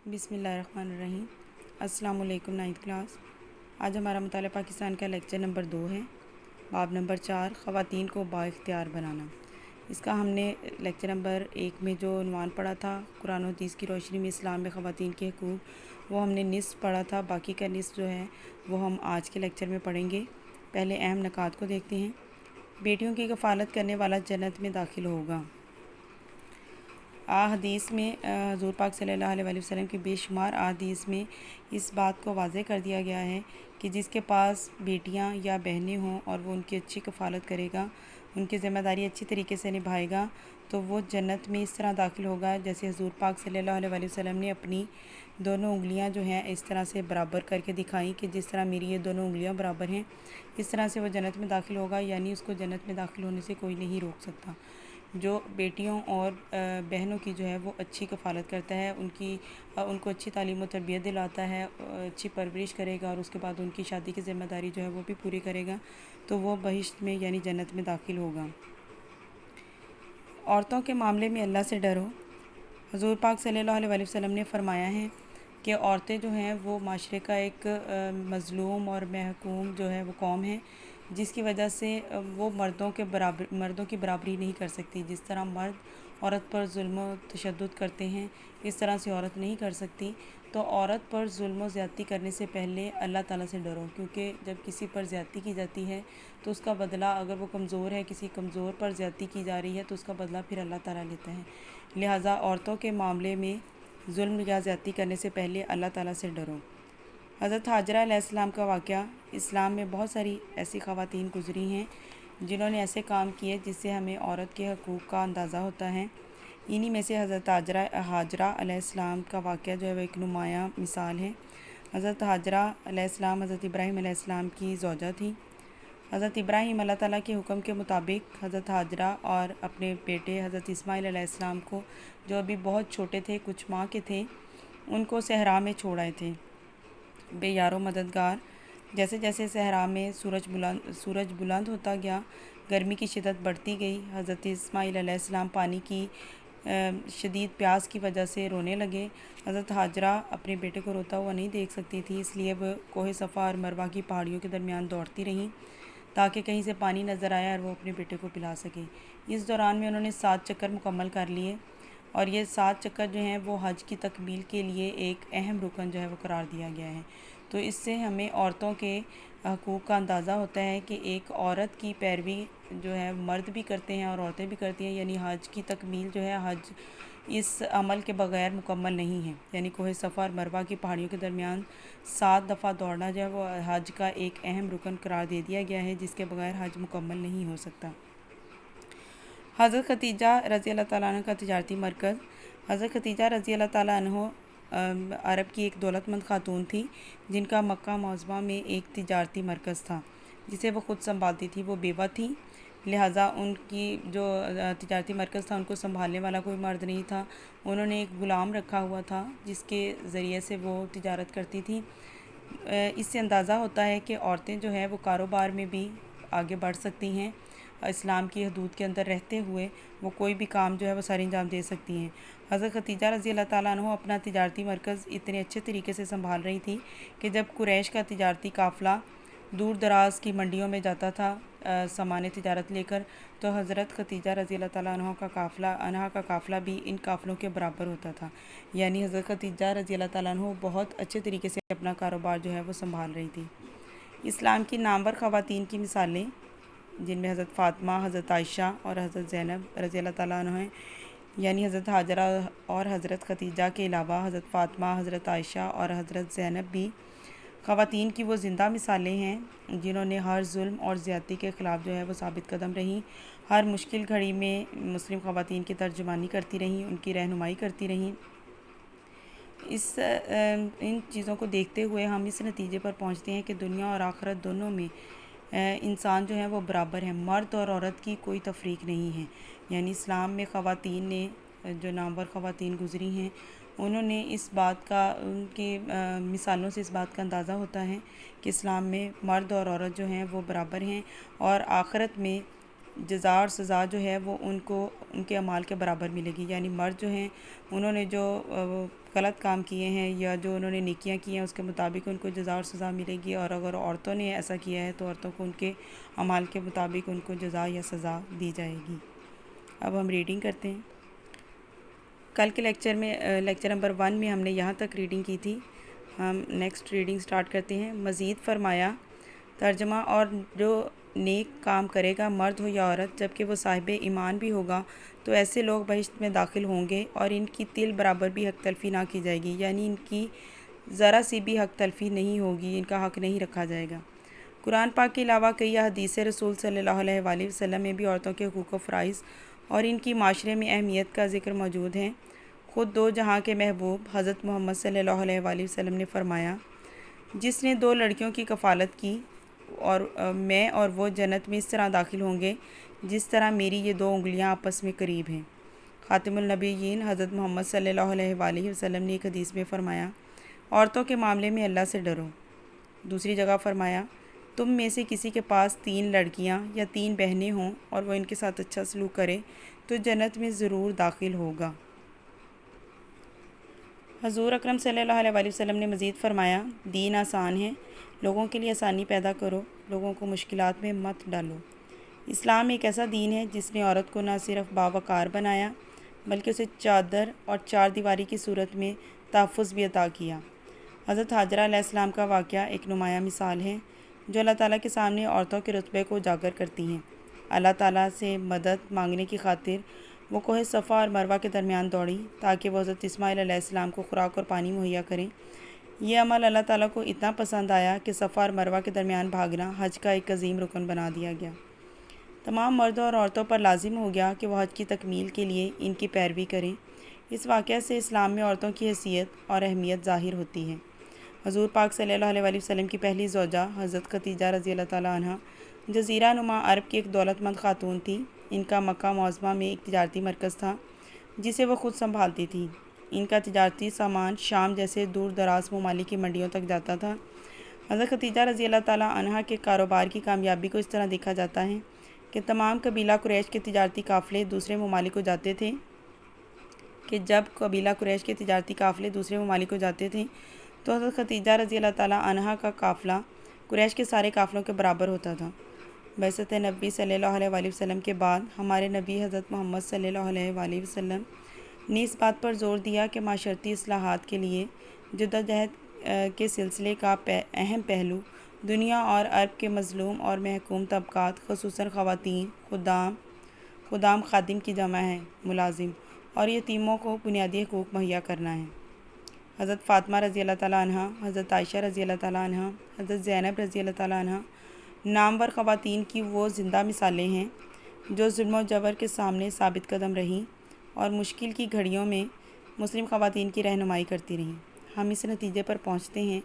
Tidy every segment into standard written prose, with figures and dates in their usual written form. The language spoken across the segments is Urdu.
بسم اللہ الرحمن الرحیم۔ السلام علیکم نائنتھ کلاس۔ آج ہمارا مطالعہ پاکستان کا لیکچر نمبر 2 ہے، باب نمبر 4، خواتین کو بااختیار بنانا۔ اس کا ہم نے لیکچر نمبر 1 میں جو عنوان پڑھا تھا، قرآن و حدیث کی روشنی میں اسلام میں خواتین کے حقوق، وہ ہم نے نصف پڑھا تھا۔ باقی کا نصف جو ہے وہ ہم آج کے لیکچر میں پڑھیں گے۔ پہلے اہم نکات کو دیکھتے ہیں۔ بیٹیوں کی کفالت کرنے والا جنت میں داخل ہوگا۔ حدیث میں حضور پاک صلی اللہ علیہ وسلم کی بے شمار احادیث میں اس بات کو واضح کر دیا گیا ہے کہ جس کے پاس بیٹیاں یا بہنیں ہوں اور وہ ان کی اچھی کفالت کرے گا، ان کی ذمہ داری اچھی طریقے سے نبھائے گا، تو وہ جنت میں اس طرح داخل ہوگا جیسے حضور پاک صلی اللہ علیہ وسلم نے اپنی دونوں انگلیاں جو ہیں اس طرح سے برابر کر کے دکھائیں کہ جس طرح میری یہ دونوں انگلیاں برابر ہیں، اس طرح سے وہ جنت میں داخل ہوگا، یعنی اس کو جنت میں داخل ہونے سے کوئی نہیں روک سکتا۔ جو بیٹیوں اور بہنوں کی جو ہے وہ اچھی کفالت کرتا ہے، ان کو اچھی تعلیم و تربیت دلاتا ہے، اچھی پرورش کرے گا اور اس کے بعد ان کی شادی کی ذمہ داری جو ہے وہ بھی پوری کرے گا، تو وہ بہشت میں یعنی جنت میں داخل ہوگا۔ عورتوں کے معاملے میں اللہ سے ڈرو۔ حضور پاک صلی اللہ علیہ وسلم نے فرمایا ہے کہ عورتیں جو ہیں وہ معاشرے کا ایک مظلوم اور محکوم جو ہے وہ قوم ہے، جس کی وجہ سے وہ مردوں کی برابری نہیں کر سکتی۔ جس طرح مرد عورت پر ظلم و تشدد کرتے ہیں، اس طرح سے عورت نہیں کر سکتی۔ تو عورت پر ظلم و زیادتی کرنے سے پہلے اللہ تعالیٰ سے ڈرو، کیونکہ جب کسی پر زیادتی کی جاتی ہے تو اس کا بدلہ، اگر وہ کمزور ہے، کسی کمزور پر زیادتی کی جا رہی ہے تو اس کا بدلہ پھر اللہ تعالیٰ لیتا ہے۔ لہٰذا عورتوں کے معاملے میں ظلم یا زیادتی کرنے سے پہلے اللہ تعالیٰ سے ڈرو۔ حضرت حاجرہ علیہ السلام کا واقعہ، اسلام میں بہت ساری ایسی خواتین گزری ہیں جنہوں نے ایسے کام کیے جس سے ہمیں عورت کے حقوق کا اندازہ ہوتا ہے۔ انہی میں سے حضرت حاجرہ علیہ السلام کا واقعہ جو ہے وہ ایک نمایاں مثال ہے۔ حضرت حاجرہ علیہ السلام حضرت ابراہیم علیہ السلام کی زوجہ تھی۔ حضرت ابراہیم اللہ تعالیٰ کے حکم کے مطابق حضرت حاجرہ اور اپنے بیٹے حضرت اسماعیل علیہ السلام کو، جو ابھی بہت چھوٹے تھے، کچھ ماہ کے تھے، ان کو صحرا میں چھوڑ آئے تھے بے یار و مددگار۔ جیسے جیسے صحرا میں سورج بلند ہوتا گیا، گرمی کی شدت بڑھتی گئی، حضرت اسماعیل علیہ السلام پانی کی شدید پیاس کی وجہ سے رونے لگے۔ حضرت حاجرہ اپنے بیٹے کو روتا ہوا نہیں دیکھ سکتی تھی، اس لیے وہ کوہ صفا اور مروہ کی پہاڑیوں کے درمیان دوڑتی رہیں تاکہ کہیں سے پانی نظر آیا اور وہ اپنے بیٹے کو پلا سکے۔ اس دوران میں انہوں نے 7 چکر مکمل کر لیے، اور یہ 7 چکر جو ہیں وہ حج کی تکمیل کے لیے ایک اہم رکن جو ہے وہ قرار دیا گیا ہے۔ تو اس سے ہمیں عورتوں کے حقوق کا اندازہ ہوتا ہے کہ ایک عورت کی پیروی جو ہے مرد بھی کرتے ہیں اور عورتیں بھی کرتی ہیں، یعنی حج کی تکمیل جو ہے، حج اس عمل کے بغیر مکمل نہیں ہے، یعنی کوہ صفا اور مروہ کی پہاڑیوں کے درمیان 7 دفعہ دوڑنا جو ہے وہ حج کا ایک اہم رکن قرار دے دیا گیا ہے، جس کے بغیر حج مکمل نہیں ہو سکتا۔ حضرت ختیجہ رضی اللہ تعالیٰ عنہ کا تجارتی مرکز۔ حضرت ختیجہ رضی اللہ تعالیٰ عنہ عرب کی ایک دولت مند خاتون تھی جن کا مکہ معظمہ میں ایک تجارتی مرکز تھا جسے وہ خود سنبھالتی تھی۔ وہ بیوہ تھی، لہٰذا ان کی جو تجارتی مرکز تھا ان کو سنبھالنے والا کوئی مرد نہیں تھا۔ انہوں نے ایک غلام رکھا ہوا تھا جس کے ذریعے سے وہ تجارت کرتی تھی۔ اس سے اندازہ ہوتا ہے کہ عورتیں جو ہیں وہ کاروبار میں بھی آگے بڑھ سکتی ہیں، اسلام کی حدود کے اندر رہتے ہوئے وہ کوئی بھی کام جو ہے وہ سر انجام دے سکتی ہیں۔ حضرت ختیجہ رضی اللہ تعالیٰ عنہ اپنا تجارتی مرکز اتنے اچھے طریقے سے سنبھال رہی تھی کہ جب قریش کا تجارتی قافلہ دور دراز کی منڈیوں میں جاتا تھا سامان تجارت لے کر، تو حضرت ختیجہ رضی اللہ تعالیٰ عنہ کا قافلہ بھی ان قافلوں کے برابر ہوتا تھا، یعنی حضرت ختیجہ رضی اللہ تعالیٰ عنہ بہت اچھے طریقے سے اپنا کاروبار جو ہے وہ سنبھال رہی تھی۔ اسلام کی نامور خواتین کی مثالیں، جن میں حضرت فاطمہ، حضرت عائشہ اور حضرت زینب رضی اللہ تعالیٰ عنہ ہیں، یعنی حضرت حاجرہ اور حضرت ختیجہ کے علاوہ حضرت فاطمہ، حضرت عائشہ اور حضرت زینب بھی خواتین کی وہ زندہ مثالیں ہیں جنہوں نے ہر ظلم اور زیادتی کے خلاف جو ہے وہ ثابت قدم رہیں، ہر مشکل گھڑی میں مسلم خواتین کی ترجمانی کرتی رہیں، ان کی رہنمائی کرتی رہیں۔ ان چیزوں کو دیکھتے ہوئے ہم اس نتیجے پر پہنچتے ہیں کہ دنیا اور آخرت دونوں میں انسان جو ہے وہ برابر ہے، مرد اور عورت کی کوئی تفریق نہیں ہے۔ یعنی اسلام میں خواتین نے جو نامور خواتین گزری ہیں، انہوں نے اس بات کا، ان کی مثالوں سے اس بات کا اندازہ ہوتا ہے کہ اسلام میں مرد اور عورت جو ہیں وہ برابر ہیں، اور آخرت میں جزا اور سزا جو ہے وہ ان کو ان کے اعمال کے برابر ملے گی۔ یعنی مرد جو ہیں انہوں نے جو غلط کام کیے ہیں یا جو انہوں نے نیکیاں کی ہیں اس کے مطابق ان کو جزا اور سزا ملے گی، اور اگر عورتوں نے ایسا کیا ہے تو عورتوں کو ان کے اعمال کے مطابق ان کو جزا یا سزا دی جائے گی۔ اب ہم ریڈنگ کرتے ہیں۔ کل کے لیکچر نمبر 1 میں ہم نے یہاں تک ریڈنگ کی تھی۔ ہم نیکسٹ ریڈنگ سٹارٹ کرتے ہیں۔ مزید فرمایا ترجمہ: اور جو نیک کام کرے گا مرد ہو یا عورت جبکہ وہ صاحب ایمان بھی ہوگا تو ایسے لوگ بہشت میں داخل ہوں گے اور ان کی تل برابر بھی حق تلفی نہ کی جائے گی، یعنی ان کی ذرا سی بھی حق تلفی نہیں ہوگی، ان کا حق نہیں رکھا جائے گا۔ قرآن پاک کے علاوہ کئی حدیث رسول صلی اللہ علیہ وآلہ وسلم میں بھی عورتوں کے حقوق و فرائض اور ان کی معاشرے میں اہمیت کا ذکر موجود ہے۔ خود دو جہاں کے محبوب حضرت محمد صلی اللہ علیہ وآلہ وسلم نے فرمایا، جس نے 2 لڑکیوں کی کفالت کی اور میں اور وہ جنت میں اس طرح داخل ہوں گے جس طرح میری یہ 2 انگلیاں آپس میں قریب ہیں۔ خاتم النبیین حضرت محمد صلی اللہ علیہ وآلہ وسلم نے ایک حدیث میں فرمایا، عورتوں کے معاملے میں اللہ سے ڈرو۔ دوسری جگہ فرمایا، تم میں سے کسی کے پاس 3 لڑکیاں یا 3 بہنیں ہوں اور وہ ان کے ساتھ اچھا سلوک کرے تو جنت میں ضرور داخل ہوگا۔ حضور اکرم صلی اللہ علیہ وآلہ وسلم نے مزید فرمایا، دین آسان ہے، لوگوں کے لیے آسانی پیدا کرو، لوگوں کو مشکلات میں مت ڈالو۔ اسلام ایک ایسا دین ہے جس نے عورت کو نہ صرف باوقار بنایا بلکہ اسے چادر اور 4 دیواری کی صورت میں تحفظ بھی عطا کیا۔ حضرت حاجرہ علیہ السلام کا واقعہ ایک نمایاں مثال ہے جو اللہ تعالیٰ کے سامنے عورتوں کے رتبے کو اجاگر کرتی ہیں۔ اللہ تعالیٰ سے مدد مانگنے کی خاطر وہ کوہ صفا اور مروہ کے درمیان دوڑی تاکہ وہ حضرت اسماعیل علیہ السلام کو خوراک اور پانی مہیا کریں۔ یہ عمل اللہ تعالیٰ کو اتنا پسند آیا کہ صفا اور مروہ کے درمیان بھاگنا حج کا ایک عظیم رکن بنا دیا گیا۔ تمام مردوں اور عورتوں پر لازم ہو گیا کہ وہ حج کی تکمیل کے لیے ان کی پیروی کریں۔ اس واقعہ سے اسلام میں عورتوں کی حیثیت اور اہمیت ظاہر ہوتی ہے۔ حضور پاک صلی اللہ علیہ وآلہ وسلم کی پہلی زوجہ حضرت خدیجہ رضی اللہ تعالیٰ عنہ جزیرہ نما عرب کی ایک دولت مند خاتون تھی۔ ان کا مکہ معظمہ میں ایک تجارتی مرکز تھا جسے وہ خود سنبھالتی تھی۔ ان کا تجارتی سامان شام جیسے دور دراز ممالک کی منڈیوں تک جاتا تھا۔ حضرت خدیجہ رضی اللہ تعالیٰ عنہ کے کاروبار کی کامیابی کو اس طرح دیکھا جاتا ہے کہ تمام قبیلہ قریش کے تجارتی قافلے دوسرے ممالک کو جاتے تھے تو حضرت خدیجہ رضی اللہ تعالیٰ عنہ کا قافلہ قریش کے سارے قافلوں کے برابر ہوتا تھا۔ بعثت نبی صلی اللہ علیہ وآلہ وسلم کے بعد ہمارے نبی حضرت محمد صلی اللہ علیہ وآلہ وسلم نے اس بات پر زور دیا کہ معاشرتی اصلاحات کے لیے جدوجہد کے سلسلے کا اہم پہلو دنیا اور عرب کے مظلوم اور محکوم طبقات خصوصاً خواتین، خدام خادم کی جمع ہے، ملازم اور یتیموں کو بنیادی حقوق مہیا کرنا ہے۔ حضرت فاطمہ رضی اللہ تعالیٰ عنہ، حضرت عائشہ رضی اللہ تعالیٰ عنہ، حضرت زینب رضی اللہ تعالیٰ عنہ نامور خواتین کی وہ زندہ مثالیں ہیں جو ظلم و جبر کے سامنے ثابت قدم رہیں اور مشکل کی گھڑیوں میں مسلم خواتین کی رہنمائی کرتی رہیں۔ ہم اس نتیجے پر پہنچتے ہیں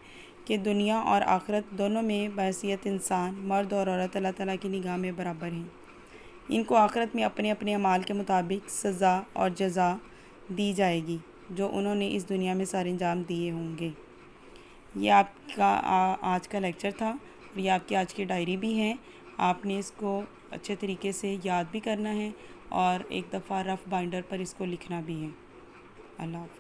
کہ دنیا اور آخرت دونوں میں بحیثیت انسان مرد اور عورت اللہ تعالیٰ کی نگاہ میں برابر ہیں۔ ان کو آخرت میں اپنے اپنے اعمال کے مطابق سزا اور جزا دی جائے گی جو انہوں نے اس دنیا میں سر انجام دیے ہوں گے۔ یہ آپ کا آج کا لیکچر تھا اور یہ آپ کی آج کی ڈائری بھی ہے۔ آپ نے اس کو اچھے طریقے سے یاد بھی کرنا ہے اور ایک دفعہ رف بائنڈر پر اس کو لکھنا بھی ہے۔ اللہ حافظ۔